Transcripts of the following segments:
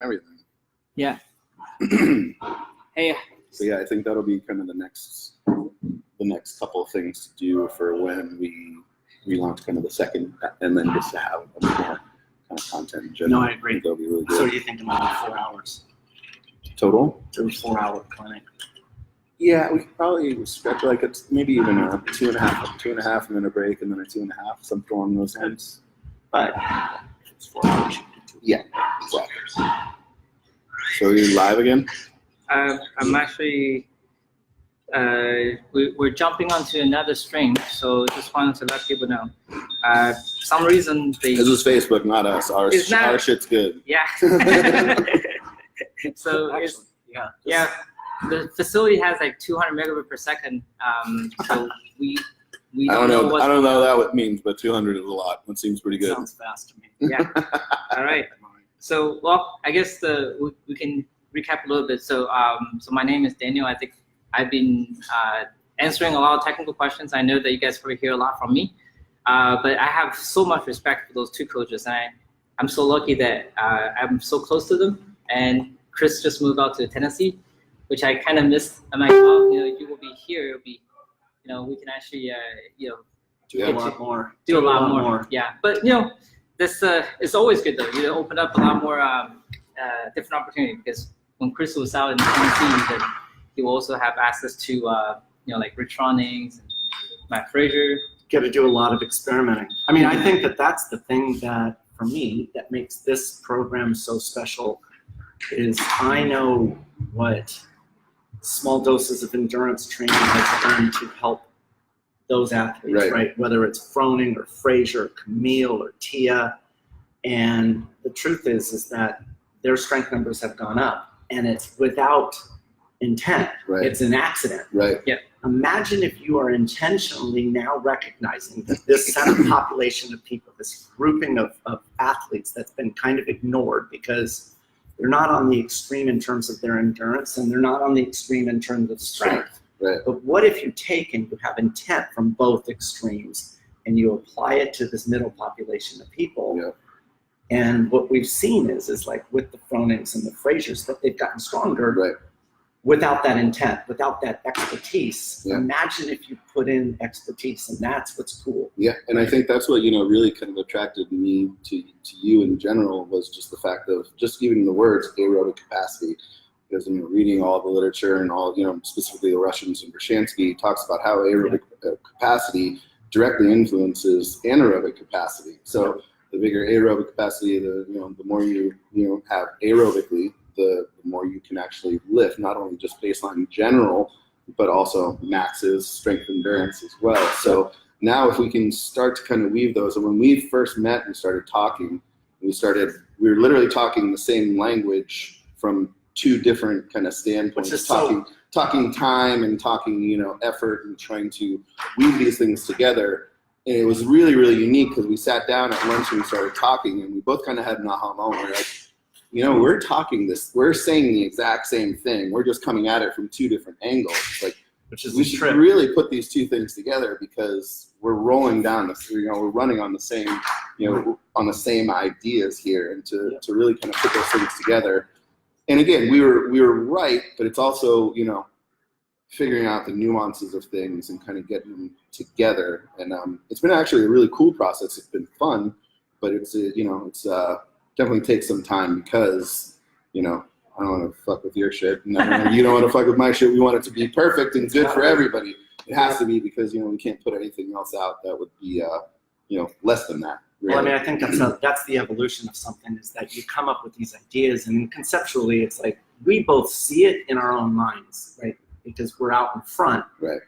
everything. Yeah. Hey. So yeah, I think that'll be kind of the next couple of things to do for when we relaunch kind of the second, and then just to have a more kind of content in general. No, I agree. That'll be really good. So you're thinking about 4 hours Total? to a 4-hour clinic? Yeah, we could probably stretch like it's maybe even a 2.5, and then a break, and then a 2.5, something along those lines. But it's 4 hours. Yeah, exactly. So you're live again? I'm actually. We're jumping onto another stream, so just wanted to let people know. For some reason, This is Facebook, not us. Our shit's good. Yeah. So actually, yeah. The facility has like 200 megabit per second. So we I don't know that what it means, but 200 is a lot. That seems pretty good. Sounds fast to me. Yeah. All right. So well, I guess we can recap a little bit. So so my name is Daniel. I think I've been answering a lot of technical questions. I know that you guys probably hear a lot from me, but I have so much respect for those two coaches, and I'm so lucky that I'm so close to them. And Chris just moved out to Tennessee, which I kind of missed. I'm like, well, you will be here. It'll be, we can actually, do a lot more. Do a lot more. Yeah, but this it's always good though. You open up a lot more different opportunity, because when Chris was out in Tennessee, then he will also have access to like Rich Ronings and Matt Frazier. Got to do a lot of experimenting. I mean, I think that that's the thing that for me that makes this program so special is I know what small doses of endurance training has done to help those athletes, right? Whether it's Froning or Frazier, Camille or Tia. And the truth is that their strength numbers have gone up, and it's without intent. Right. It's an accident. Right. Yeah. Imagine if you are intentionally now recognizing that this set of population of people, this grouping of athletes that's been kind of ignored because they're not on the extreme in terms of their endurance, and they're not on the extreme in terms of strength. Right. But what if you take and you have intent from both extremes and you apply it to this middle population of people? Yeah. And what we've seen is like with the Fronings and the Fraziers, that they've gotten stronger without that intent, without that expertise. Yeah. Imagine if you put in expertise, and that's what's cool. Yeah, and I think that's what really kind of attracted me to you in general, was just the fact of just even the words aerobic capacity. Because reading all the literature and all, specifically the Russians and Brushansky talks about how aerobic capacity directly influences anaerobic capacity. So the bigger aerobic capacity, the more you have aerobically, the more you can actually lift, not only just baseline general, but also maxes, strength, endurance as well. So now if we can start to kind of weave those, and when we first met and started talking, we were literally talking the same language from two different kind of standpoints, talking time and talking, effort, and trying to weave these things together. And it was really, really unique because we sat down at lunch and we started talking, and we both kind of had an aha moment. We're like, we're saying the exact same thing. We're just coming at it from two different angles. Like, we should really put these two things together, because we're rolling down we're running on the same, on the same ideas here, and to really kind of put those things together. And again, we were right, but it's also, figuring out the nuances of things and kind of getting them together. And it's been actually a really cool process. It's been fun, but it's definitely takes some time, because, I don't want to fuck with your shit. And you don't want to fuck with my shit. We want it to be perfect and good for everybody. It has to be, because, we can't put anything else out that would be, less than that. Really. Well, I mean, I think that's the evolution of something, is that you come up with these ideas, and conceptually it's like we both see it in our own minds, right? Because we're out in front. Right.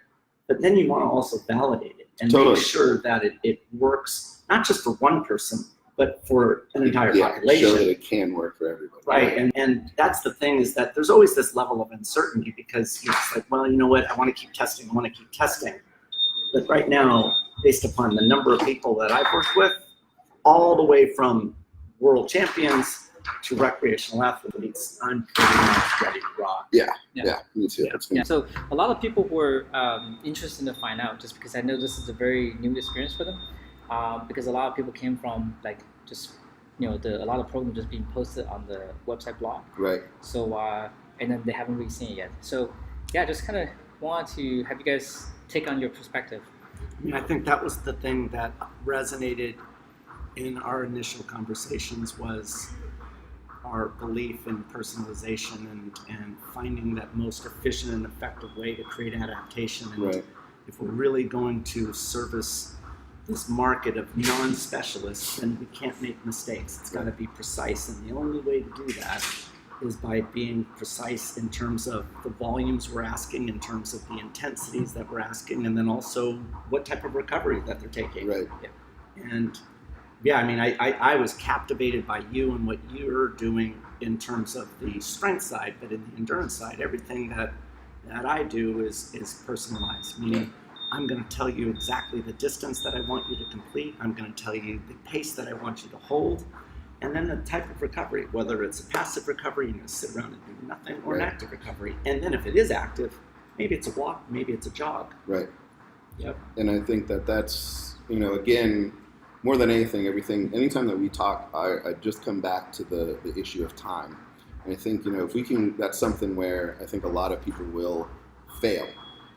But then you want to also validate it and make sure that it works, not just for one person, but for an entire population. Show that it can work for everybody. Right. And that's the thing, is that there's always this level of uncertainty, because you're just like, well, you know what? I want to keep testing. But right now, based upon the number of people that I've worked with, all the way from world champions to recreational athletes, I'm pretty much ready to rock. Yeah, me too. Yeah. So a lot of people were interested to find out, just because I know this is a very new experience for them, because a lot of people came from like just a lot of programs just being posted on the website blog. Right. So and then they haven't really seen it yet. So yeah, just kind of want to have you guys take on your perspective. I mean, I think that was the thing that resonated in our initial conversations was our belief in personalization and finding that most efficient and effective way to create adaptation. And Right. if we're really going to service this market of non-specialists, then we can't make mistakes. It's got to be precise, and the only way to do that is by being precise in terms of the volumes we're asking, in terms of the intensities that we're asking, and then also what type of recovery that they're taking. Right. And yeah, I mean, I was captivated by you and what you're doing in terms of the strength side, but in the endurance side, everything that I do is personalized, meaning I'm going to tell you exactly the distance that I want you to complete. I'm going to tell you the pace that I want you to hold. And then the type of recovery, whether it's a passive recovery, you're going to sit around and do nothing, or an active recovery. And then if it is active, maybe it's a walk, maybe it's a jog. Right. Yep. And I think that's, again, more than anything, anytime that we talk, I just come back to the issue of time. And I think, if we can, that's something where I think a lot of people will fail.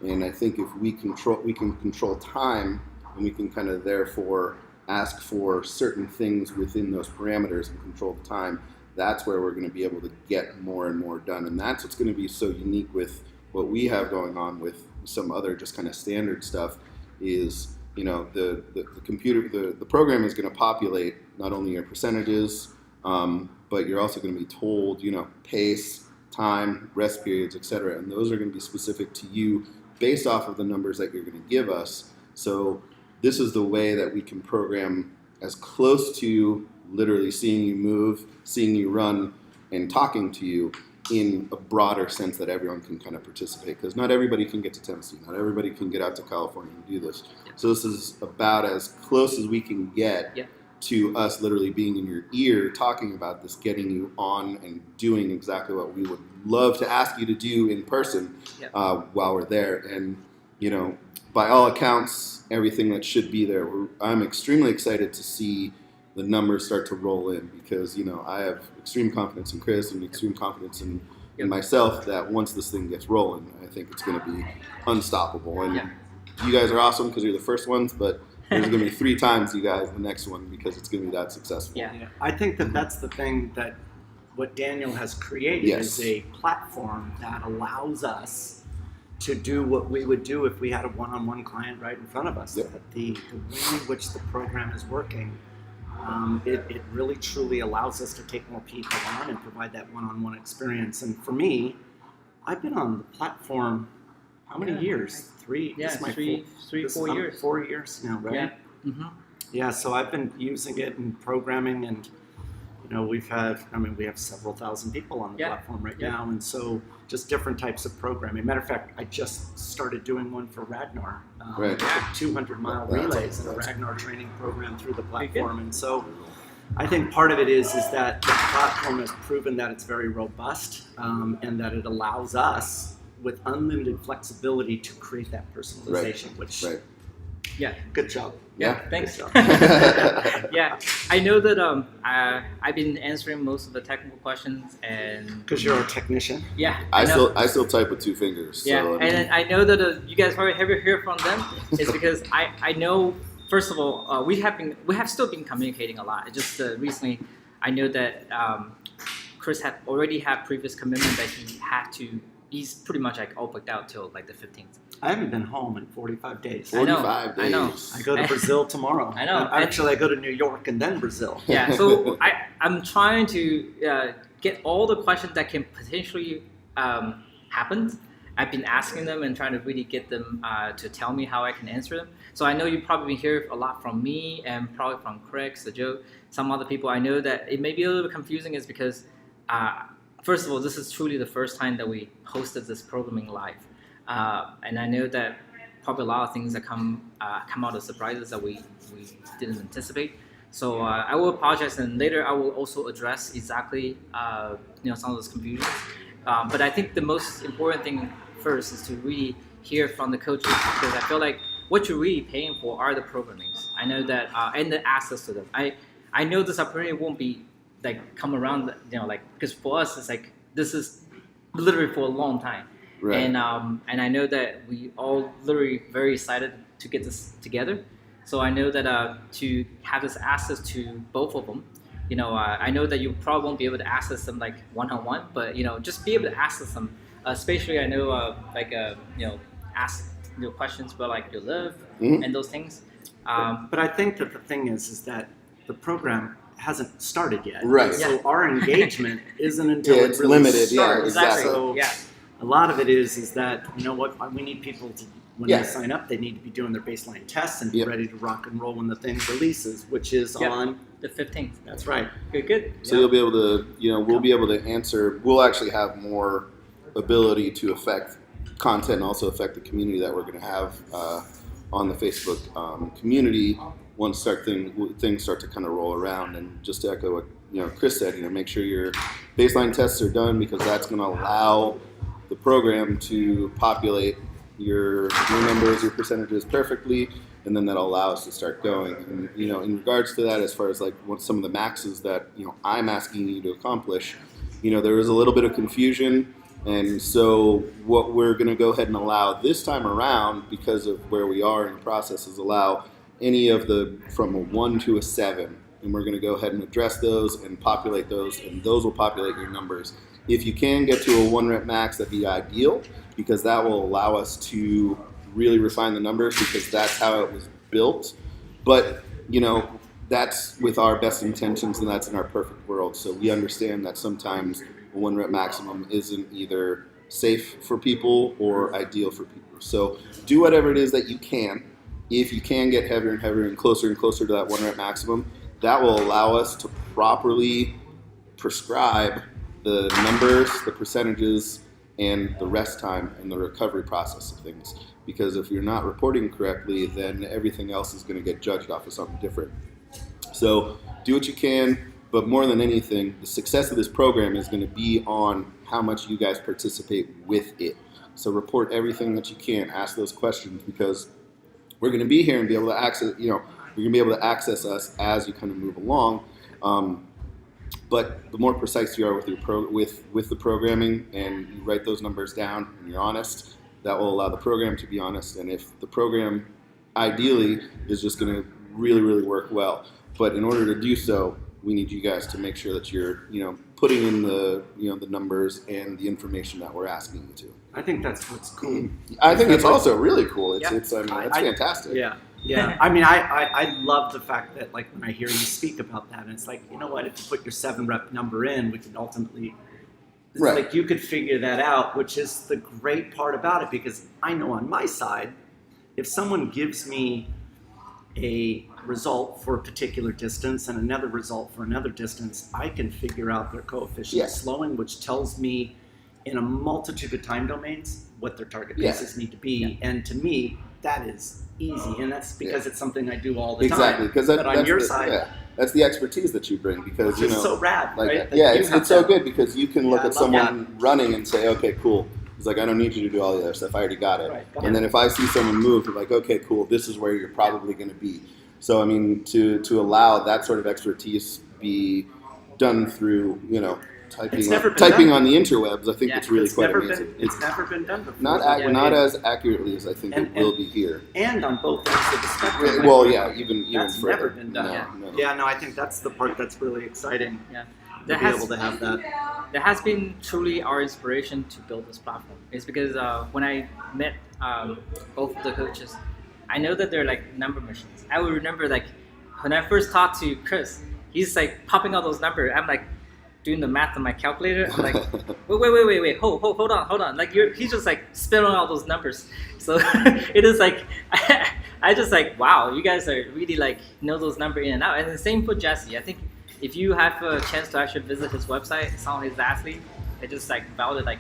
And I think if we can control time, and we can kind of therefore ask for certain things within those parameters and control the time, that's where we're going to be able to get more and more done. And that's what's going to be so unique with what we have going on with some other just kind of standard stuff is, the computer, the program is going to populate not only your percentages, but you're also going to be told, pace, time, rest periods, etc. And those are going to be specific to you based off of the numbers that you're going to give us. So this is the way that we can program as close to literally seeing you move, seeing you run, and talking to you in a broader sense that everyone can kind of participate. Because not everybody can get to Tennessee. Not everybody can get out to California and do this. Yep. So this is about as close as we can get to us literally being in your ear, talking about this, getting you on and doing exactly what we would love to ask you to do in person while we're there. And, by all accounts, everything that should be there. I'm extremely excited to see the numbers start to roll in because, I have extreme confidence in Chris and extreme confidence in myself that once this thing gets rolling, I think it's going to be unstoppable. And you guys are awesome because you're the first ones, but there's going to be 3 times you guys the next one because it's going to be that successful. Yeah. I think that's the thing that what Daniel has created is a platform that allows us to do what we would do if we had a one-on-one client right in front of us. Yep. The way in which the program is working, it really truly allows us to take more people on and provide that one-on-one experience. And for me, I've been on the platform how many years? 3? Yeah, this is my 4 years. 4 years now, right? Yeah. Mm-hmm. Yeah, so I've been using it and programming, and we have several thousand people on the platform right now, and so just different types of programming. Matter of fact, I just started doing one for Ragnar, 200-mile relays and a Ragnar training program through the platform, and so I think part of it is that the platform has proven that it's very robust and that it allows us with unlimited flexibility to create that personalization, which good job. Yeah, thanks. Yeah, I know that I've been answering most of the technical questions, and because you're a technician. Yeah, I still type with 2 fingers. Yeah, so, and I know that you guys probably ever hear from them is because I know first of all we have still been communicating a lot. It's just recently I know that Chris had already had previous commitment that he's pretty much like all booked out till like the 15th. I haven't been home in 45 days. 45 days. I know. I go to Brazil tomorrow. I know. Actually, I go to New York and then Brazil. Yeah, so I'm trying to get all the questions that can potentially happen. I've been asking them and trying to really get them to tell me how I can answer them. So I know you probably hear a lot from me and probably from Craig, Joe, some other people. I know that it may be a little bit confusing is because first of all, this is truly the first time that we hosted this programming live. And I know that probably a lot of things that come out as surprises that we didn't anticipate. So I will apologize, and later I will also address exactly some of those confusions. But I think the most important thing first is to really hear from the coaches, because I feel like what you're really paying for are the programmings. I know that and the access to them. I know this opportunity won't be like come around, like because for us it's like this is literally for a long time, Right. and I know that we all literally very excited to get this together. So I know that to have this access to both of them, I know that you probably won't be able to access them like one-on-one, but just be able to access them. Especially I know ask questions about like your live and those things. But I think that the thing is that the program hasn't started yet. Right. So our engagement isn't until Yeah, it it's really limited. Yeah, starts. exactly. So Yeah. a lot of it is that, we need people to, when Yeah. they sign up, they need to be doing their baseline tests and be Yep. ready to rock and roll when the thing releases, which is Yep. on, The 15th. that's right. Good. So you'll be able to, we'll be able to answer. We'll actually have more ability to affect content and also affect the community that we're going to have on the Facebook community once things start to kind of roll around. And just to echo what Chris said, make sure your baseline tests are done, because that's going to allow the program to populate your numbers, your percentages perfectly, and then that'll allow us to start going. And in regards to that, as far as like what some of the maxes that I'm asking you to accomplish, there is a little bit of confusion, and so what we're going to go ahead and allow this time around, because of where we are in the process, is allow any of the from a 1 to a 7, and we're going to go ahead and address those and populate those, and those will populate your numbers. If you can get to a 1 rep max, that'd be ideal, because that will allow us to really refine the numbers, because that's how it was built. But that's with our best intentions, and that's in our perfect world. So we understand that sometimes a 1 rep maximum isn't either safe for people or ideal for people. So do whatever it is that you can. If you can get heavier and heavier and closer to that 1 rep maximum, that will allow us to properly prescribe the numbers, the percentages, and the rest time and the recovery process of things. Because if you're not reporting correctly, then everything else is going to get judged off of something different. So do what you can, but more than anything, the success of this program is going to be on how much you guys participate with it. So report everything that you can, ask those questions, because we're going to be here and be able to access, you're going to be able to access us as you kind of move along. But the more precise you are with your with the programming, and you write those numbers down and you're honest, that will allow the program to be honest. And if the program ideally is just going to really, really work well, but in order to do so, we need you guys to make sure that you're, putting in the, the numbers and the information that we're asking you to. I think that's what's cool. I think it's also really cool. It's, Yeah. it's fantastic. Yeah. Yeah, I mean, I love the fact that, like, when I hear you speak about that, and it's like, if you put your 7 rep number in, we could ultimately, it's Right. like you could figure that out, which is the great part about it, because I know on my side, if someone gives me a result for a particular distance and another result for another distance, I can figure out their coefficient Yeah. of slowing, which tells me in a multitude of time domains what their target Yeah. paces need to be. And to me, that is easy, and that's because it's something I do all the Exactly, time. because But on that's your the, side, that's the expertise that you bring. Because which is so rad, like, right? That yeah, you it's have so that. good, because you can look Yeah, at I love someone running and say, okay, cool. It's like, I don't need you to do all the other stuff. I already got it. Right, got And it. then if I see someone move, I'm like, okay, cool. This is where you're probably going to be. So I mean, to allow that sort of expertise be done through, It's never been typing done. on the interwebs, I think Yeah. it's really It's quite never amazing. been, it's never been done before. Not as accurately as I think And- it will be here. and on both ends of the spectrum. Well, yeah, even That's further. never been done. No. Yeah, no, I think that's the part that's really exciting. Yeah. To That be has- able to have that. That has been truly our inspiration to build this platform. It's because when I met both of the coaches, I know that they're like number machines. I would remember like when I first talked to Chris, he's like popping out those numbers. I'm like doing the math on my calculator. I'm like, wait, hold on. Like he's just like spitting out those numbers. So it is like I just like, wow, you guys are really like know those numbers in and out. And the same for Jesse. I think if you have a chance to actually visit his website, it's on his athlete, it just like valid like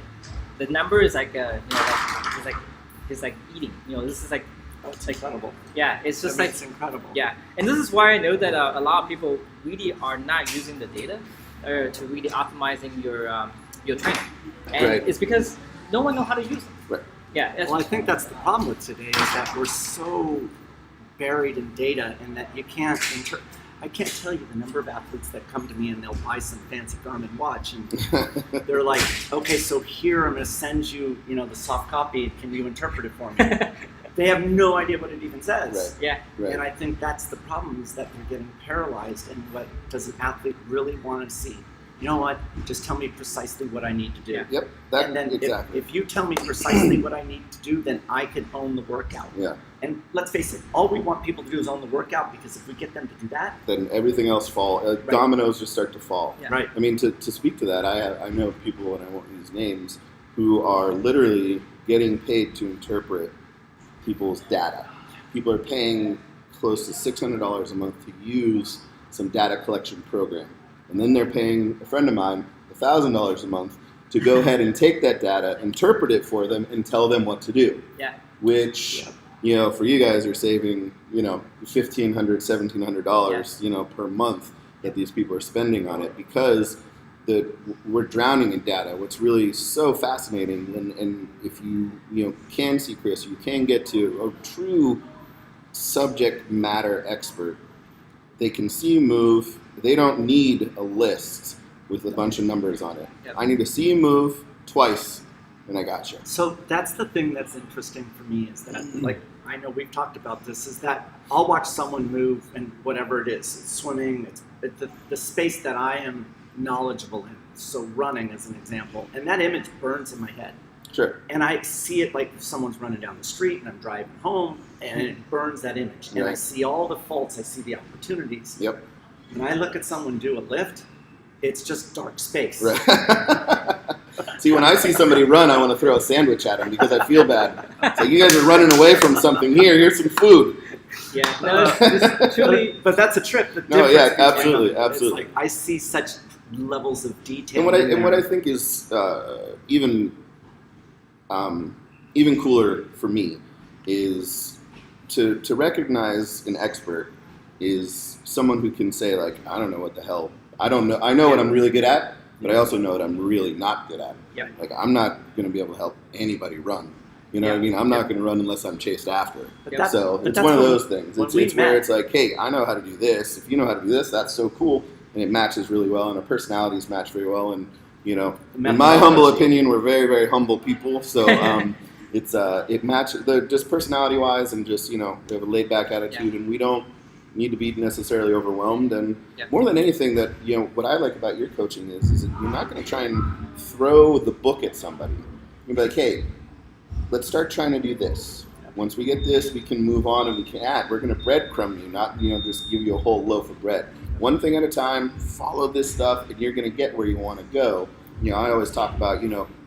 the number is like it's like eating. This is like That's incredible. yeah, it's just I mean, like it's incredible. yeah, and this is why I know that a lot of people really are not using the data to really optimizing your training, and Right. it's because no one knows how to use them. Right. Yeah, it's, Well, I think that's the problem with today is that we're so buried in data and that you can't I can't tell you the number of athletes that come to me and they'll buy some fancy Garmin watch and they're like, okay, so here I'm going to send you, the soft copy. Can you interpret it for me? They have no idea what it even says. Yeah. Right. And I think that's the problem, is that they're getting paralyzed. And what does an athlete really want to see? You know what? Just tell me precisely what I need to do. Yeah. Yep. That, And then exactly. if you tell me precisely what I need to do, then I can own the workout. Yeah. And let's face it, all we want people to do is own the workout, because if we get them to do that, Then everything else dominoes just start to fall. Yeah. right? I mean, to speak to that, I know people, and I won't use names, who are literally getting paid to interpret people's data. People are paying close to $600 a month to use some data collection program. And then they're paying a friend of mine $1,000 a month to go ahead and take that data, interpret it for them, and tell them what to do. Yeah. Which, for you guys are saving, $1,500, $1,700, per month that these people are spending on it, because we're drowning in data. What's really so fascinating, and if you can see Chris, you can get to a true subject matter expert. They can see you move. They don't need a list with a bunch of numbers on it. Yep. I need to see you move twice, and I got you. So that's the thing that's interesting for me, is that, like, I know we've talked about this, is that I'll watch someone move, and whatever it is, it's swimming, it's the space that I am knowledgeable in. So running, as an example, and that image burns in my head. Sure. And I see it like if someone's running down the street and I'm driving home, and it burns that image. And I Right. see all the faults, I see the opportunities. Yep. When I look at someone do a lift, it's just dark space. Right. See, when I see somebody run, I want to throw a sandwich at them because I feel bad. It's like, you guys are running away from something. Here's some food. Yeah. No, it's truly. But that's a trick. The No, yeah, difference between absolutely, them. absolutely. It's like I see such levels of detail. And what I think is even cooler for me is to recognize an expert is someone who can say, like, I don't know what the hell. I don't know. I know what I'm really good at, but I also know what I'm really not good at. Yep. Like, I'm not going to be able to help anybody run. You know what I mean? I'm not going to run unless I'm chased after. But that's- So but it's that's one of when- those things. when It's we where met- it's like, hey, I know how to do this. If you know how to do this, that's so cool. And it matches really well, and our personalities match very well. And, in my humble opinion, we're very, very humble people. So it matches just personality-wise, and just, we have a laid-back attitude, and we don't need to be necessarily overwhelmed. And more than anything, that what I like about your coaching is that you're not going to try and throw the book at somebody. You'll be like, hey, let's start trying to do this. Once we get this, we can move on and we can add. We're going to breadcrumb you, not just give you a whole loaf of bread. One thing at a time. Follow this stuff, and you're going to get where you want to go. I always talk about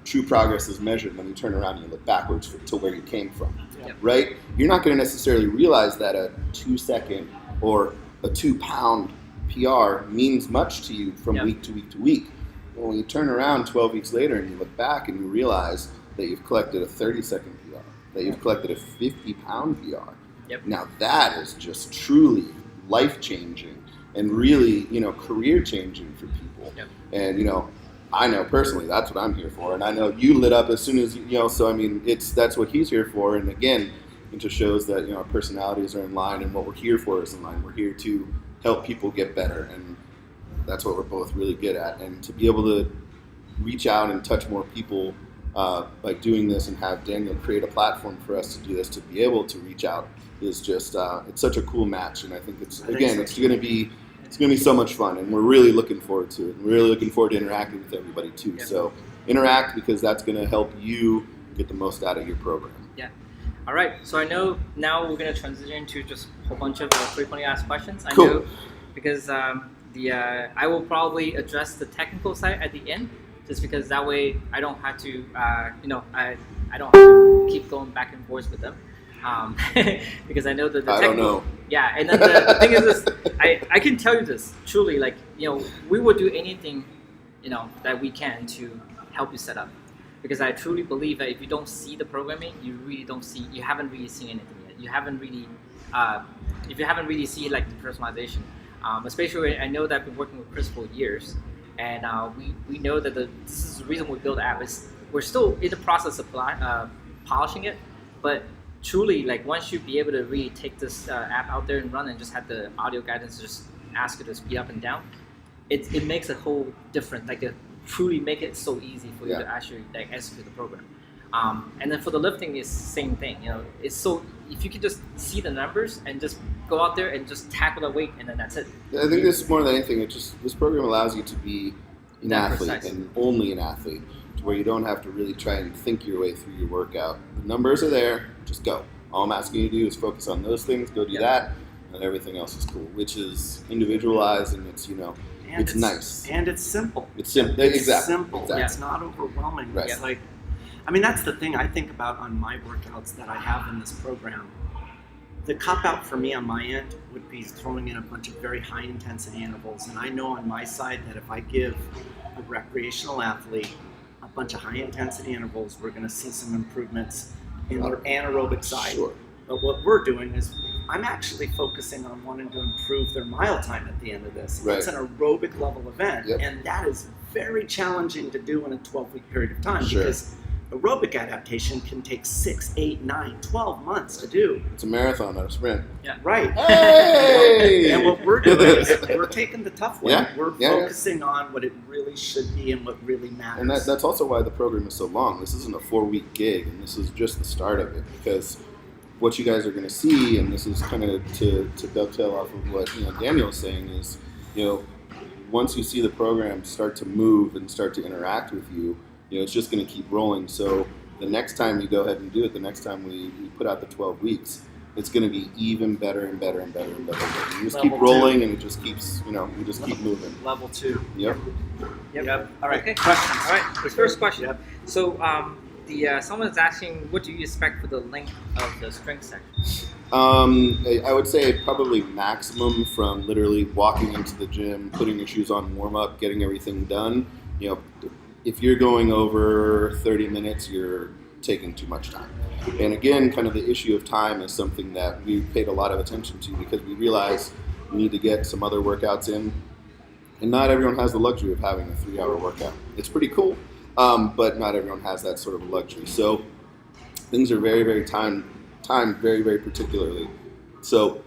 true progress is measured when you turn around and you look backwards to where you came from. Yep. Right? You're not going to necessarily realize that a 2-second or a 2-pound PR means much to you from week to week to week. Well, when you turn around 12 weeks later and you look back and you realize that you've collected a 30-second PR, that you've collected a 50-pound PR. Yep. Now that is just truly life-changing and really, career-changing for people. Yep. And, I know personally that's what I'm here for. And I know you lit up as soon as, so I mean, that's what he's here for. And again, it just shows that, our personalities are in line and what we're here for is in line. We're here to help people get better. And that's what we're both really good at. And to be able to reach out and touch more people by doing this, and have Daniel create a platform for us to do this, to be able to reach out, is just it's such a cool match. And I think it's going to be so much fun, and we're really looking forward to it. We're really looking forward to interacting with everybody too. Yeah. So interact, because that's going to help you get the most out of your program. Yeah. All right. So I know now we're going to transition to just a whole bunch of frequently asked questions. Cool. I know because I will probably address the technical side at the end, just because that way I don't have to I don't have to keep going back and forth with them. Because I know that the I technical, don't know. Yeah, and then the thing is this, I can tell you this truly, like, we will do anything, that we can to help you set up, because I truly believe that if you don't see the programming, you haven't really seen anything yet. You haven't really, if you haven't really seen like the personalization, especially I know that I've been working with Chris for years, and we know that this is the reason we build the app. Is we're still in the process of polishing it, but truly, like, once you be able to really take this app out there and run, and just have the audio guidance just ask you to speed up and down, it makes a whole difference. Like it truly make it so easy for you to actually like execute the program. And then for the lifting, it's same thing. You know, it's so if you can just see the numbers and just go out there and just tackle the weight, and then that's it. I think this is more than anything. This program allows you to be an athlete precise. and only an athlete, to where you don't have to really try and think your way through your workout. The numbers are there. Just go. All I'm asking you to do is focus on those things. Go do that, and everything else is cool. Which is individualized, and it's it's nice and it's simple. It's simple. It's Exactly. simple. Exactly. It's not overwhelming. Right. It's like, I mean, that's the thing I think about on my workouts that I have in this program. The cop out for me on my end would be throwing in a bunch of very high intensity intervals. And I know on my side that if I give a recreational athlete a bunch of high intensity intervals, we're going to see some improvements in their anaerobic side. Sure. But what we're doing is I'm actually focusing on wanting to improve their mile time at the end of this. Right. It's an aerobic level event, Yep. and that is very challenging to do in a 12-week period of time Sure. because aerobic adaptation can take 6, 8, 9, 12 months to do. It's a marathon, not a sprint. Right. Hey! And what we're doing is we're taking the tough one. Yeah. We're Yeah. focusing on what it really should be and what really matters. And that's also why the program is so long. This isn't a 4-week gig, and this is just the start of it. Because what you guys are going to see, and this is kind of to dovetail off of what Daniel was saying, is once you see the program start to move and start to interact with you, it's just going to keep rolling. So the next time you go ahead and do it, the next time we put out the 12 weeks, it's going to be even better and better and better and better. You just keep Level rolling, 2. and it just keeps, you just keep moving. Level 2. Yep. Yep. All right. Okay. Questions. All right. The first question. Yep. So someone's asking, what do you expect for the length of the strength section? I would say probably maximum from literally walking into the gym, putting your shoes on, warm up, getting everything done. If you're going over 30 minutes, you're taking too much time. And again, kind of the issue of time is something that we paid a lot of attention to because we realized we need to get some other workouts in. And not everyone has the luxury of having a 3-hour workout. It's pretty cool, but not everyone has that sort of luxury. So things are very, very timed very, very particularly. So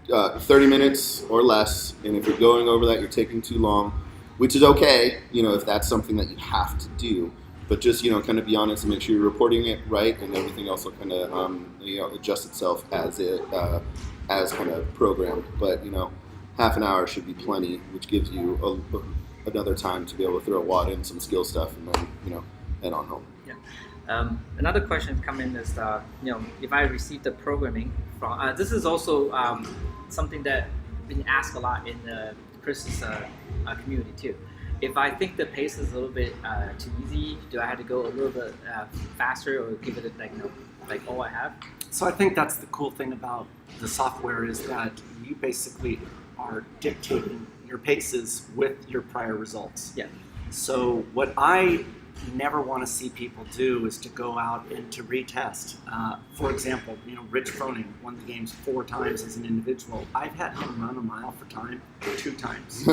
30 minutes or less, and if you're going over that, you're taking too long, which is okay, if that's something that you have to do. But just, kind of be honest and make sure you're reporting it right, and everything else will kind of, adjust itself as kind of programmed. But, half an hour should be plenty, which gives you another time to be able to throw a wad in, some skill stuff, and then, head on home. Yeah. Another question come in is, if I receive the programming from, this is also something that been asked a lot in Chris's community too. If I think the pace is a little bit too easy, do I have to go a little bit faster or give it like all I have? So I think that's the cool thing about the software is that you basically are dictating your paces with your prior results. Yeah. So what I never want to see people do is to go out and to retest. For example, Rich Froning won the games 4 times as an individual. I've had him run a mile for time 2 times.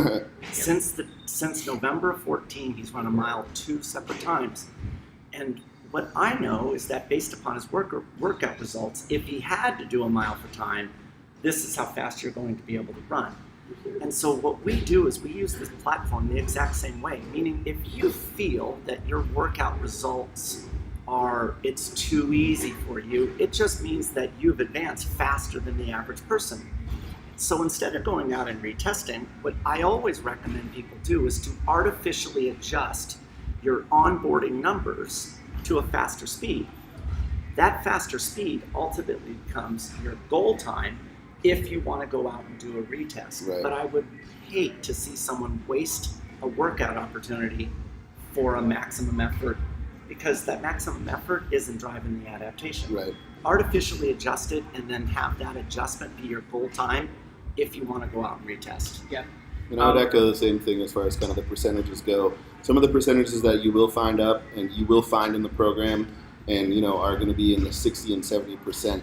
Since November of 14, he's run a mile 2 separate times. And what I know is that based upon his workout results, if he had to do a mile for time, this is how fast you're going to be able to run. And so what we do is we use this platform the exact same way, meaning if you feel that your workout results it's too easy for you, it just means that you've advanced faster than the average person. So instead of going out and retesting, what I always recommend people do is to artificially adjust your onboarding numbers to a faster speed. That faster speed ultimately becomes your goal time if you want to go out and do a retest. Right. But I would hate to see someone waste a workout opportunity for a maximum effort, because that maximum effort isn't driving the adaptation. Right. Artificially adjust it and then have that adjustment be your goal time if you want to go out and retest. Yeah. And I would echo the same thing as far as kind of the percentages go. Some of the percentages that you will find up and you will find in the program and, are going to be in the 60 and 70%.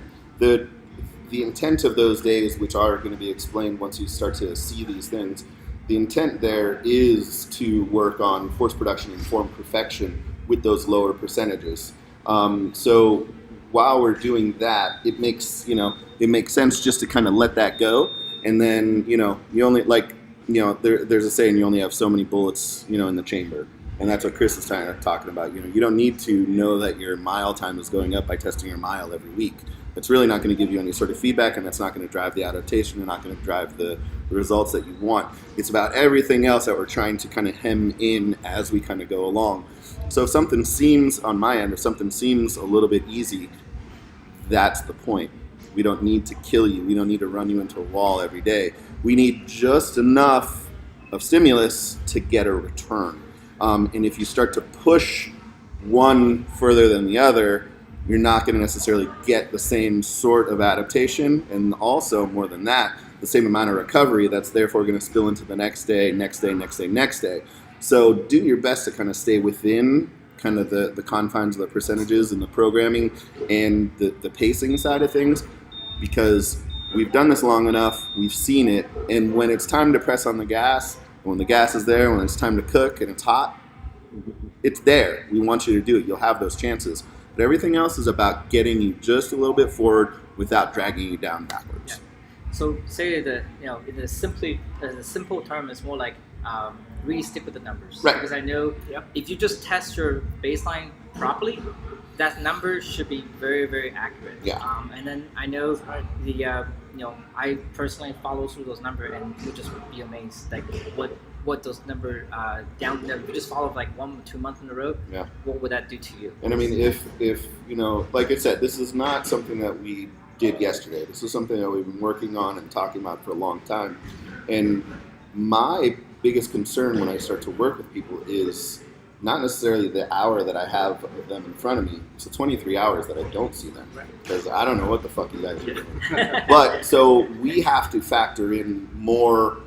The intent of those days, which are going to be explained once you start to see these things, the intent there is to work on force production and form perfection with those lower percentages. So while we're doing that, it makes sense just to kind of let that go And then, you know, you only like, you know, there's a saying, you only have so many bullets, you know, in the chamber. And that's what Chris is talking about. You know, you don't need to know that your mile time is going up by testing your mile every week. It's really not going to give you any sort of feedback, and that's not going to drive the adaptation. You're not going to drive the results that you want. It's about everything else that we're trying to kind of hem in as we kind of go along. So if something seems, on my end, if something seems a little bit easy, that's the point. We don't need to kill you. We don't need to run you into a wall every day. We need just enough of stimulus to get a return. And if you start to push one further than the other, you're not going to necessarily get the same sort of adaptation, and also, more than that, the same amount of recovery that's therefore going to spill into the next day, next day, next day, next day. So do your best to kind of stay within kind of the confines of the percentages and the programming and the pacing side of things, because we've done this long enough, we've seen it, and when it's time to press on the gas, when the gas is there, when it's time to cook and it's hot, it's there. We want you to do it. You'll have those chances. But everything else is about getting you just a little bit forward without dragging you down backwards. Yeah. So say that, you know, in a simple term, it's more like really stick with the numbers. Right. Because I know if you just test your baseline properly, that number should be very, very accurate. Yeah. And then I know the you know, I personally follow through those numbers, and you just would be amazed like what those number down there. If you just follow like 1 or 2 months in a row, what would that do to you? And I mean, if you know, like I said, this is not something that we did yesterday. This is something that we've been working on and talking about for a long time. And my biggest concern when I start to work with people is not necessarily the hour that I have of them in front of me. It's the 23 hours that I don't see them, because I don't know what the fuck you guys are doing. But so we have to factor in more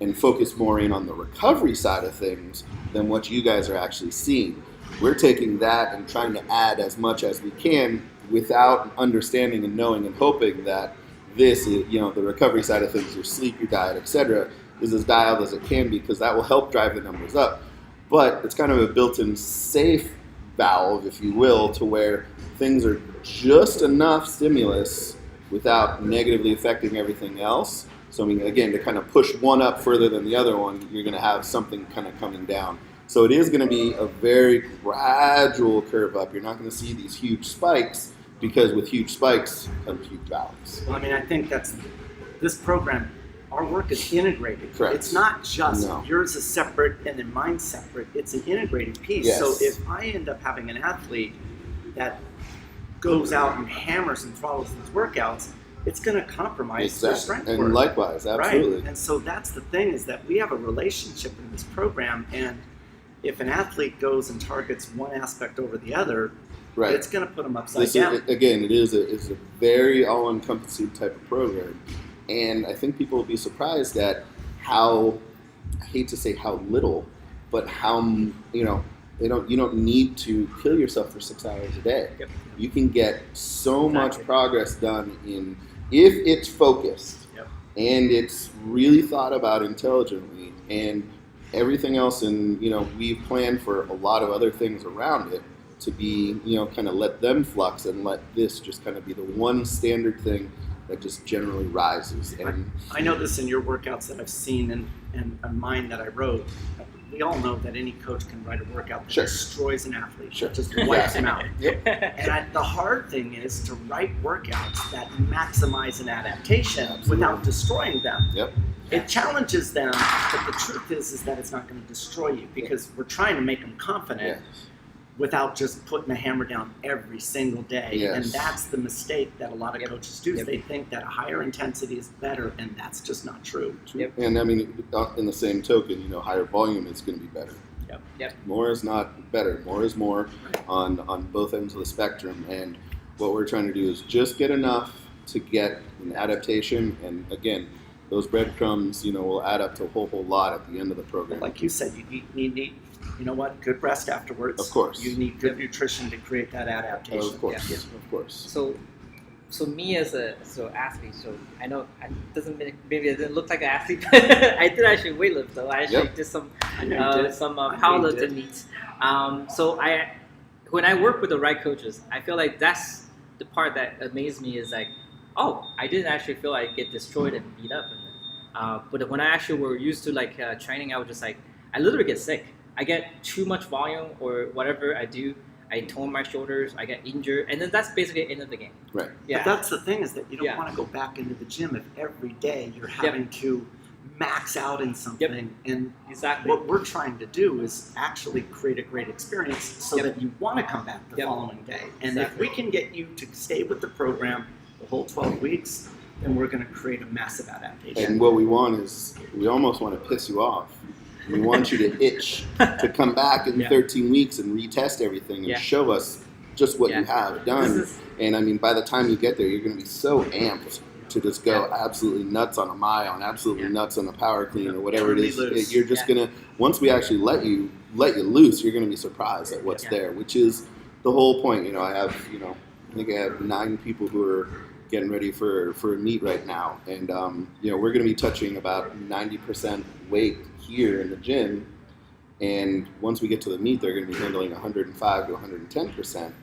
and focus more in on the recovery side of things than what you guys are actually seeing. We're taking that and trying to add as much as we can without understanding and knowing and hoping that this is, you know, the recovery side of things, your sleep, your diet, etc., is as dialed as it can be, because that will help drive the numbers up. But it's kind of a built-in safe valve, if you will, to where things are just enough stimulus without negatively affecting everything else. So I mean, again, to kind of push one up further than the other one, you're going to have something kind of coming down. So it is going to be a very gradual curve up. You're not going to see these huge spikes, because with huge spikes comes huge valleys. Well, I mean, I think that's this program. Our work is integrated. Correct. It's not just yours is separate and then mine's separate. It's an integrated piece. Yes. So if I end up having an athlete that goes out and hammers and follows these workouts, it's going to compromise their strength and work. likewise, absolutely. Right. And so that's the thing, is that we have a relationship in this program, and if an athlete goes and targets one aspect over the other, it's going to put them upside down. Again, it's a very all-encompassing type of program. And I think people will be surprised at how, I hate to say how little, but how, you know, you don't need to kill yourself for 6 hours a day. Yep. You can get so much progress done if it's focused and it's really thought about intelligently, and everything else. And, you know, we've planned for a lot of other things around it to be, you know, kind of let them flux and let this just kind of be the one standard thing that just generally rises. And I know this in your workouts that I've seen and mine that I wrote. We all know that any coach can write a workout that destroys an athlete, just wipes him out. And the hard thing is to write workouts that maximize an adaptation without destroying them. It challenges them, but the truth is that it's not going to destroy you, because we're trying to make them confident without just putting the hammer down every single day. And that's the mistake that a lot of coaches do. Is they think that a higher intensity is better, and that's just not true. And I mean, in the same token, you know, higher volume is going to be better. More is not better. More is more on both ends of the spectrum. And what we're trying to do is just get enough to get an adaptation. And again, those breadcrumbs, you know, will add up to a whole lot at the end of the program. Like you said, you need you know what, good rest afterwards. Of course. You need good nutrition to create that adaptation. Of course, of course. So me as a athlete, so I know it doesn't, maybe it didn't look like an athlete, but I did actually weightlift though. I actually did some powerlifting meets. So when I work with the right coaches, I feel like that's the part that amazed me, is like, oh, I didn't actually feel like I get destroyed and beat up. But when I actually were used to like training, I was just like, I literally get sick. I get too much volume or whatever I do. I torn my shoulders. I get injured, and then that's basically the end of the game. Right. Yeah. But that's the thing, is that you don't Yeah. want to go back into the gym if every day you're having to max out in something. And Exactly. what we're trying to do is actually create a great experience so that you want to come back the following day. And if we can get you to stay with the program the whole 12 weeks, then we're going to create a massive adaptation. And what we want is, we almost want to piss you off. We want you to itch to come back in 13 weeks and retest everything and show us just what you have done. And I mean, by the time you get there, you're going to be so amped to just go absolutely nuts on a mile, absolutely nuts on a power clean or whatever it is. You're just going to, once we actually let you loose, you're going to be surprised at what's there, which is the whole point. You know, I think I have 9 people who are getting ready for a meet right now. And, you know, we're going to be touching about 90% weight here in the gym. And once we get to the meet, they're going to be handling 105 to 110%.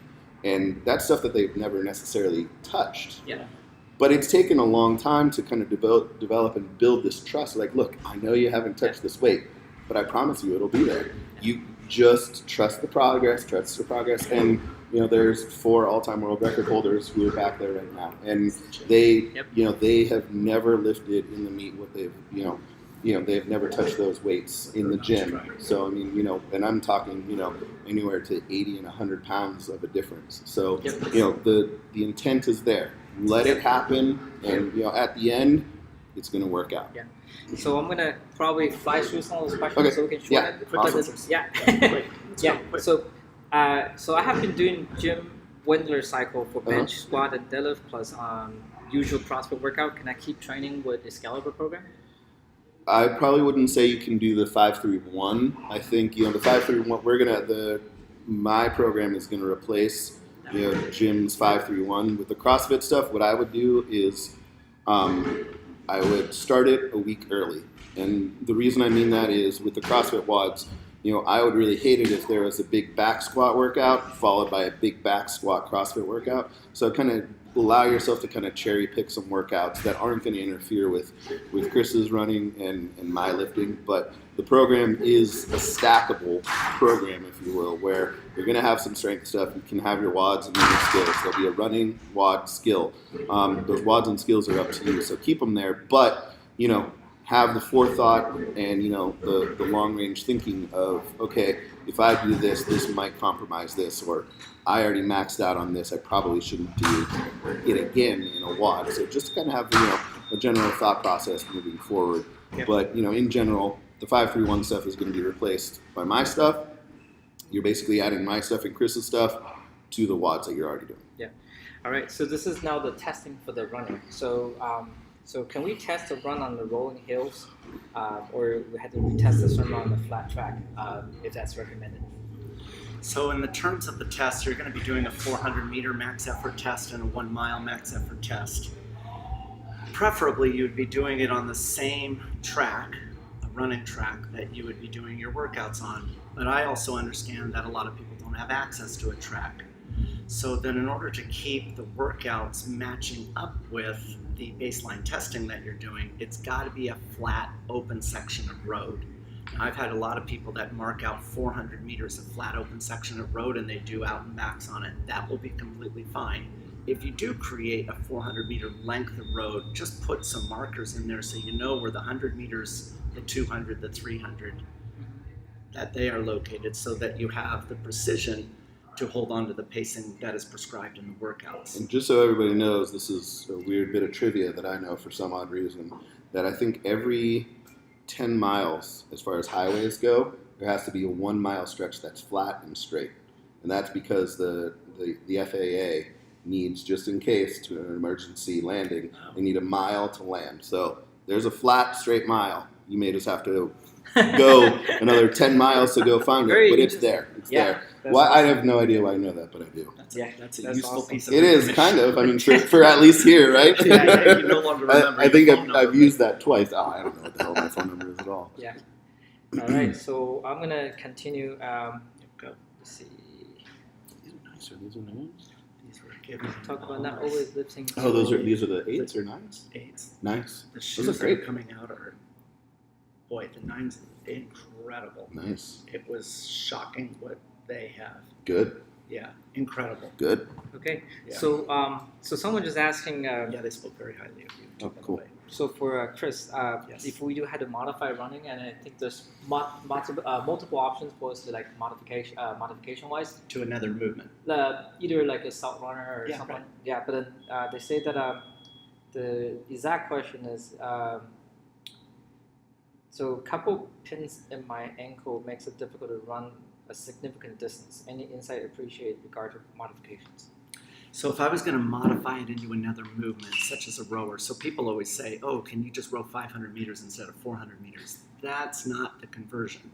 And that's stuff that they've never necessarily touched. Yeah. But it's taken a long time to kind of develop and build this trust. Like, look, I know you haven't touched this weight, but I promise you it'll be there. You just trust the progress, And, you know, there's 4 all-time world record holders who are back there right now. And they, you know, they have never lifted in the meet what they've, they've never touched those weights in the gym. So, I mean, you know, and I'm talking, you know, anywhere to 80 and 100 pounds of a difference. So, you know, the intent is there. Let it happen, and, you know, at the end, it's going to work out. Yeah. So I'm going to probably fly through some of those questions so we can shorten it. Awesome. So I have been doing gym Wendler cycle for bench, squat, and deadlift, plus usual CrossFit workout. Can I keep training with the Excalibur program? I probably wouldn't say you can do the 5-3-1. I think, you know, the 5-3-1, my program is going to replace, you know, Jim's 5-3-1 with the CrossFit stuff. What I would do is I would start it a week early. And the reason I mean that is with the CrossFit WODs, you know, I would really hate it if there was a big back squat workout followed by a big back squat CrossFit workout. So kind of allow yourself to kind of cherry pick some workouts that aren't going to interfere with Chris's running and my lifting. But the program is a stackable program, if you will, where you're going to have some strength stuff. You can have your WODs and your skills. There'll be a running WOD skill. Those WODs and skills are up to you, so keep them there. But, you know, have the forethought and, you know, the long-range thinking of, okay, if I do this, this might compromise this, or I already maxed out on this, I probably shouldn't do it again in a WOD. So just to kind of have, you know, a general thought process moving forward. Yep. But, you know, in general, the 5-3-1 stuff is going to be replaced by my stuff. You're basically adding my stuff and Chris's stuff to the WODs that you're already doing. Yeah. All right. So this is now the testing for the running. So so can we test a run on the rolling hills, or we had to retest this run on the flat track, if that's recommended? So in the terms of the test, you're going to be doing a 400-meter max effort test and a 1-mile max effort test. Preferably, you would be doing it on the same track, a running track, that you would be doing your workouts on. But I also understand that a lot of people don't have access to a track. So then in order to keep the workouts matching up with the baseline testing that you're doing, it's got to be a flat, open section of road. Now, I've had a lot of people that mark out 400 meters of flat, open section of road, and they do out and backs on it. That will be completely fine. If you do create a 400-meter length of road, just put some markers in there so you know where the 100 meters, the 200, the 300, that they are located, so that you have the precision to hold on to the pacing that is prescribed in the workouts. And just so everybody knows, this is a weird bit of trivia that I know for some odd reason, that I think every 10 miles, as far as highways go, there has to be a 1-mile stretch that's flat and straight. And that's because the FAA needs, just in case, to an emergency landing, they need a mile to land. So there's a flat, straight mile. You may just have to go another 10 miles to go find it, but it's there. It's there. Well, I have no idea why I know that, but I do. That's a useful awesome. piece of It information. is, kind of. I mean, for at least here, right? Yeah, you no longer remember I think your phone I've number. used that twice. Oh, I don't know what the hell my phone number is at all. Yeah. All right. So I'm gonna continue. Go. Let's see. These are nice. These were given. Talk about not always lifting. Oh, these are the 8s or 9s? 8s. Nice. The Those shoes are that great. are coming out are, boy, the 9s, incredible. Nice. It was shocking what they have. Good. Yeah, incredible. Good. Okay. Yeah. So someone just asking. Yeah, they spoke very highly of you. Oh, by the cool. way. So for Chris, Yes. if we do have to modify running, and I think there's multiple options for us to like modification wise. To another movement. Either like a salt runner or Yeah, something. right. Yeah, but then they say that the exact question is so a couple pins in my ankle makes it difficult to run a significant distance. Any insight appreciated regarding modifications? So if I was going to modify it into another movement, such as a rower, so people always say, oh, can you just row 500 meters instead of 400 meters? That's not the conversion.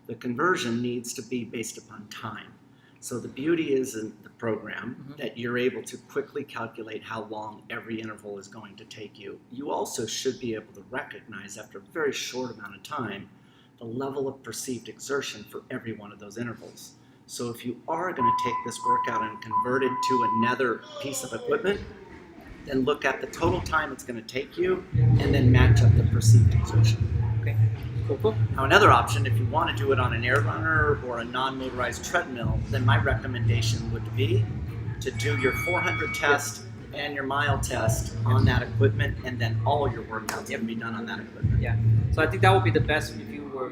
The conversion needs to be based upon time. So the beauty is in the program that you're able to quickly calculate how long every interval is going to take you. You also should be able to recognize after a very short amount of time the level of perceived exertion for every one of those intervals. So if you are going to take this workout and convert it to another piece of equipment, then look at the total time it's going to take you and then match up the perceived exertion. Okay, cool. Now another option, if you want to do it on an air runner or a non-motorized treadmill, then my recommendation would be to do your 400 test and your mile test on that equipment, and then all your workouts can be done on that equipment. Yeah. So I think that would be the best if you were,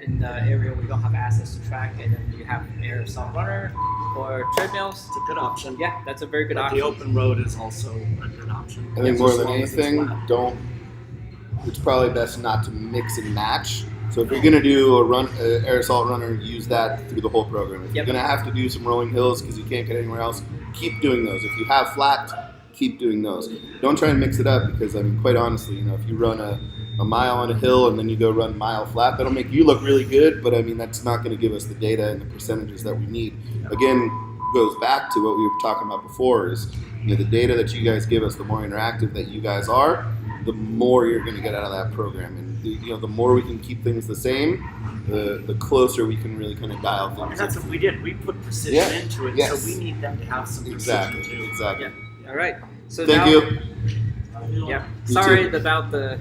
in the area where you don't have access to track, and then you have air salt runner or treadmills. It's a good option. Yeah, that's a very good But option. the open road is also a good option. I think As more than long as it's anything, flat. it's probably best not to mix and match. So if you're going to do a air assault runner, use that through the whole program. If you're going to have to do some rolling hills because you can't get anywhere else, keep doing those. If you have flat, keep doing those. Don't try and mix it up because, I mean, quite honestly, if you run a mile on a hill and then you go run a mile flat, that'll make you look really good, but I mean, that's not going to give us the data and the percentages that we need. Again, goes back to what we were talking about before is, the data that you guys give us, the more interactive that you guys are, the more you're going to get out of that program. And the more we can keep things the same, the closer we can really kind of dial things. And that's what we did. We put precision into it, Yes. so we need them to have some Exactly. precision too. Exactly. All right. So Thank now, you. Yeah. You Sorry too. about the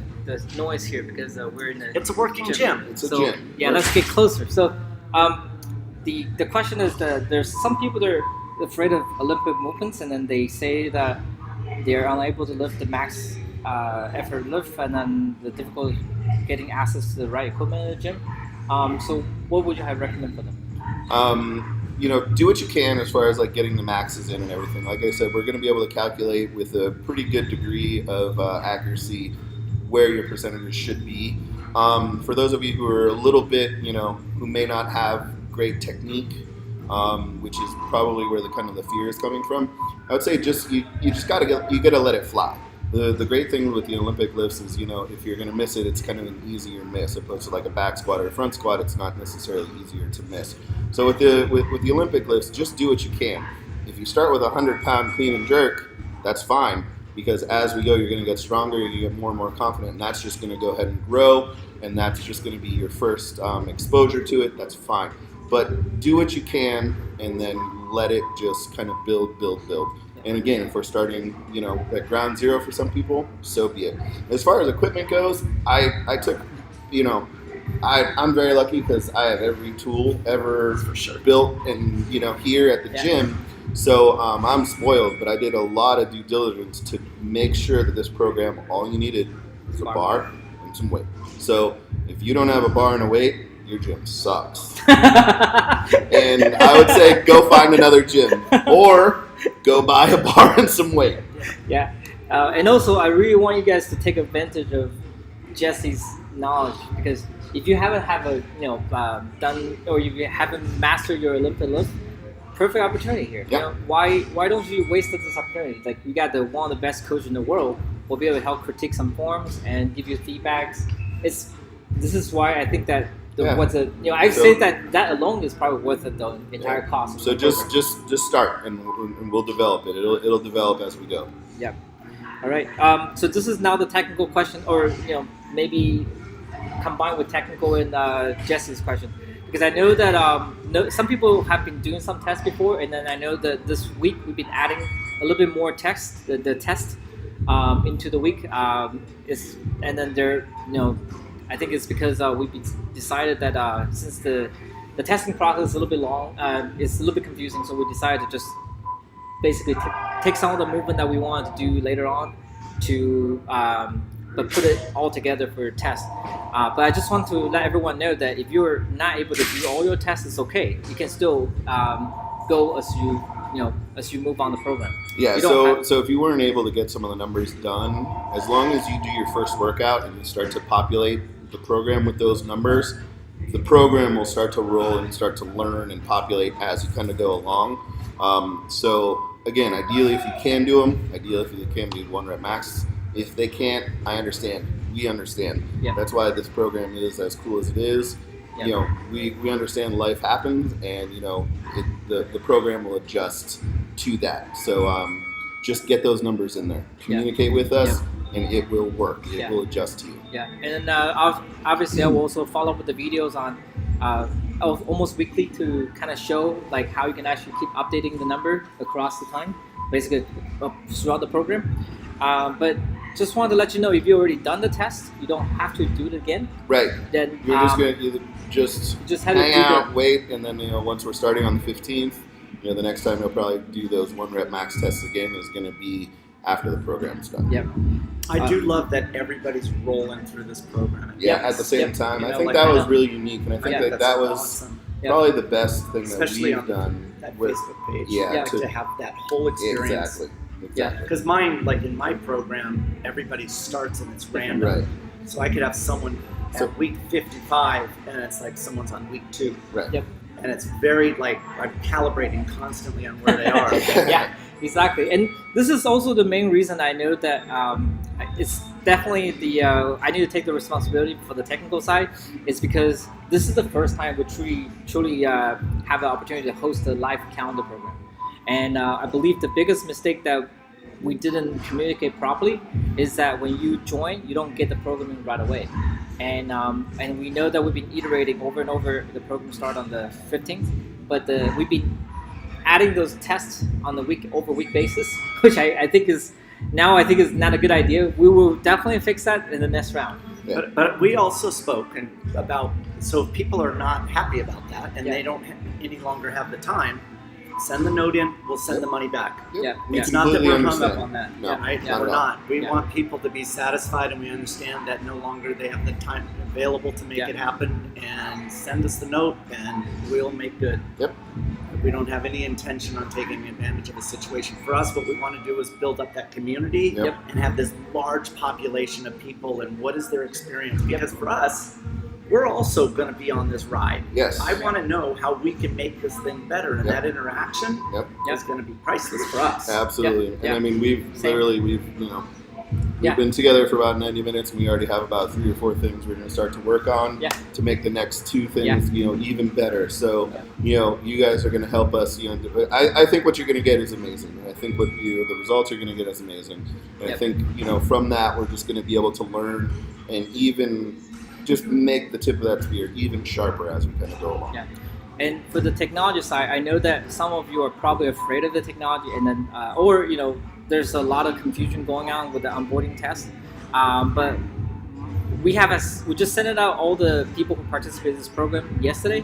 noise here because we're in a It's a working gym. It's a so, gym. Yeah, let's get closer. So, the question is that there's some people that are afraid of Olympic movements, and then they say that they're unable to lift the max effort lift, and then the difficulty getting access to the right equipment in the gym. So, what would you have recommend for them? Do what you can as far as like getting the maxes in and everything. Like I said, we're going to be able to calculate with a pretty good degree of accuracy where your percentages should be. For those of you who are a little bit, who may not have great technique, which is probably where the kind of the fear is coming from, I would say you got to let it fly. The great thing with the Olympic lifts is, if you're going to miss it, it's kind of an easier miss opposed to like a back squat or a front squat. It's not necessarily easier to miss. So with the Olympic lifts, just do what you can. If you start with a 100-pound clean and jerk, that's fine, because as we go, you're going to get stronger, you get more and more confident, and that's just going to go ahead and grow, and that's just going to be your first exposure to it. That's fine. But do what you can, and then let it just kind of build. And again, if we're starting, at ground zero for some people, so be it. As far as equipment goes, I took, I'm very lucky because I have every tool ever built and, here at the gym. So I'm spoiled, but I did a lot of due diligence to make sure that this program, all you needed was a bar and some weight. So if you don't have a bar and a weight, your gym sucks. And I would say go find another gym or go buy a bar and some weight. Yeah. And also, I really want you guys to take advantage of Jesse's knowledge, because if you haven't done, or if you haven't mastered your Olympic lift, perfect opportunity here. Yeah. Why don't you waste this opportunity? Like, you got one of the best coaches in the world. We'll be able to help critique some forms and give you feedbacks. This is why I think that I say that alone is probably worth it, the entire cost. So just start, and we'll develop it. It'll develop as we go. Yeah. All right. So this is now the technical question, or maybe combined with technical and Jesse's question, because I know that some people have been doing some tests before, and then I know that this week we've been adding a little bit more text, the test into the week. And then there, I think it's because we've decided that since the testing process is a little bit long, it's a little bit confusing, so we decided to just basically take some of the movement that we wanted to do later on to but put it all together for a test. But I just want to let everyone know that if you're not able to do all your tests, it's okay. You can still go as you move on the program. Yeah. So if you weren't able to get some of the numbers done, as long as you do your first workout and you start to populate the program with those numbers, the program will start to roll and start to learn and populate as you kind of go along. So again, ideally if you can do them, ideally if you can do 1 rep max. If they can't, I understand. We understand. Yeah. That's why this program is as cool as it is. Yeah. We understand life happens, and the program will adjust to that. So just get those numbers in there. Communicate with us, and it will work. It will adjust to you. Yeah, and obviously I will also follow up with the videos on almost weekly to kind of show like how you can actually keep updating the number across the time, basically throughout the program. But just wanted to let you know, if you already done the test, you don't have to do it again. Right. Then you're just gonna just hang out, wait, and then once we're starting on the 15th, the next time you'll probably do those 1 rep max tests again is going to be after the program's done. Yep. I do love that everybody's rolling through this program. Yeah, at the same time. I think that was really unique, and I think that was awesome. probably the best thing Especially that we've done that with Facebook page. Yeah, to have that whole experience. Exactly. Yeah. Because mine, like in my program, everybody starts and it's random. Right. So I could have someone at week 55 and it's like someone's on week 2. Right. Yep. And it's very like I'm calibrating constantly on where they are. Yeah, exactly. And this is also the main reason I know that it's definitely I need to take the responsibility for the technical side. It's because this is the first time we truly have the opportunity to host a live calendar program. And I believe the biggest mistake that we didn't communicate properly is that when you join, you don't get the programming right away. And we know that we've been iterating over and over. The program started on the 15th, but we've been adding those tests on the week-over-week basis, which I think is not a good idea. We will definitely fix that in the next round. Yeah. But we also spoke about, so if people are not happy about that and they don't any longer have the time, send the note in, we'll send the money back. Yep. It's not that we're hung up on that. No, right? not We're at all. not. We want people to be satisfied, and we understand that no longer they have the time available to make it happen. And send us the note, and we'll make good. Yep. We don't have any intention on taking advantage of a situation. For us, what we want to do is build up that community and have this large population of people, and what is their experience? Because for us, we're also going to be on this ride. Yes. I want to know how we can make this thing better, and that interaction is going to be priceless for us. Absolutely. Yep. And I mean, we've been together for about 90 minutes, and we already have about 3 or 4 things we're going to start to work on to make the next 2 things, even better. So, you guys are going to help us. I think what you're going to get is amazing. I think what the results you're going to get is amazing. And I think from that we're just going to be able to learn and even just make the tip of that spear even sharper as we kind of go along. Yeah. And for the technology side, I know that some of you are probably afraid of the technology, and then there's a lot of confusion going on with the onboarding test. But we just sent it out all the people who participated in this program yesterday.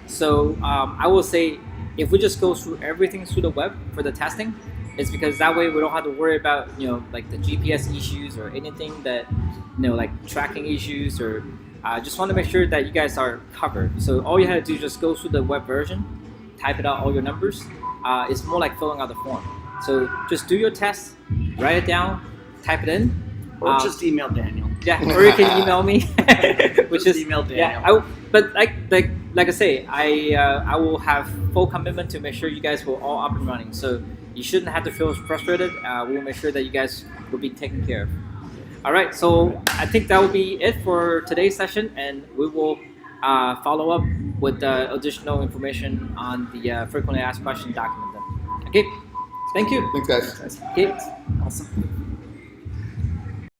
So I will say, if we just go through everything through the web for the testing, it's because that way we don't have to worry about like the GPS issues or anything that like tracking issues, or just want to make sure that you guys are covered. So all you have to do is just go through the web version, type it out all your numbers. It's more like filling out the form. So just do your test, write it down, type it in, or just email Daniel. Yeah, or you can email me, which is email Daniel. Yeah, but like I say, I will have full commitment to make sure you guys will all up and running. So you shouldn't have to feel frustrated. We will make sure that you guys will be taken care of. All right, so I think that will be it for today's session, and we will follow up with additional information on the frequently asked questions document then. Okay, thank you. Thanks, guys. Okay. Awesome.